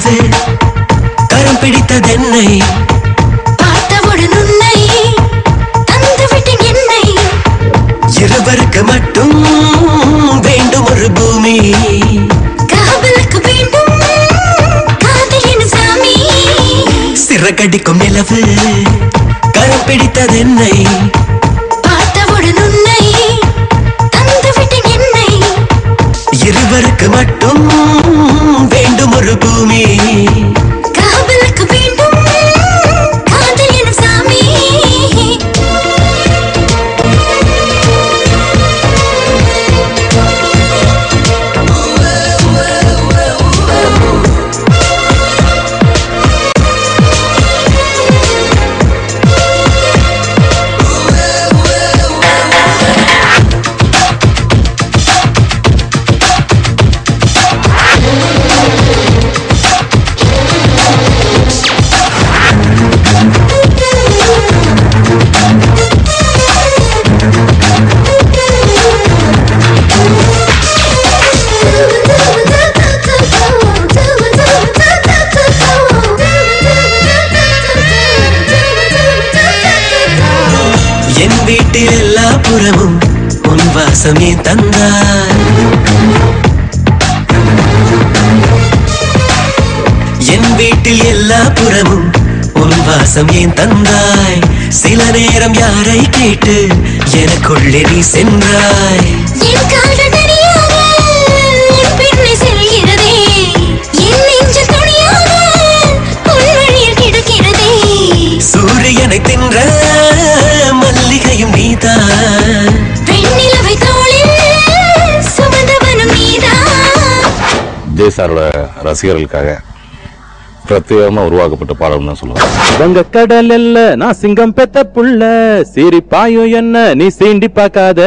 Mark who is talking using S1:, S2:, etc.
S1: நிலவு கரம் பிடித்ததென்னை
S2: பார்த்தவுடன் உன்னை தந்துவிட்டேன் என்னை
S1: இருவருக்கு மட்டும் வேண்டும் ஒரு பூமி
S2: காவலுக்கு வேண்டும் காதல் எனும் சாமி
S1: சிறகடிக்கும் நிலவு கரம் பிடித்ததென்னை
S2: பார்த்தவுடன் உன்னை தந்துவிட்டேன் என்னை
S1: இருவருக்கு மட்டும் வேண்டும் ஒரு பூமி
S2: காவலுக்கு வேண்டும் காதல் எனும் சாமி
S1: என் வீட்டில் எல்லா புறமும் உன் வாசமே தந்தாய் என் வீட்டில் எல்லா புறமும் உன் வாசம் ஏன் தந்தாய் சில நேரம் யாரை கேட்டு எனக்குள்ளே நீ சென்றாய்
S2: என் காதல் தெரியாத என் பெண்ணை செல்கிறதே என் நெஞ்சு துணியாக உன் வழியில் கிடக்கிறதே
S1: சூரியனை தின்ற மல்லிகையும் நீதான்
S2: பெண்ணிலவை தோளில் சுமந்தவனும் நீதான்
S3: விஜய் சாரோட ரசிகர்களுக்காக பிரத்யேகமா உருவாக்கப்பட்ட பாடல் தான் சொல்லுவாங்க.
S4: வங்க கடல் எல்ல நான் சிங்கம் பெத்த புள்ள சிரிப்பாயும் என்ன நீ சீண்டி பார்க்காத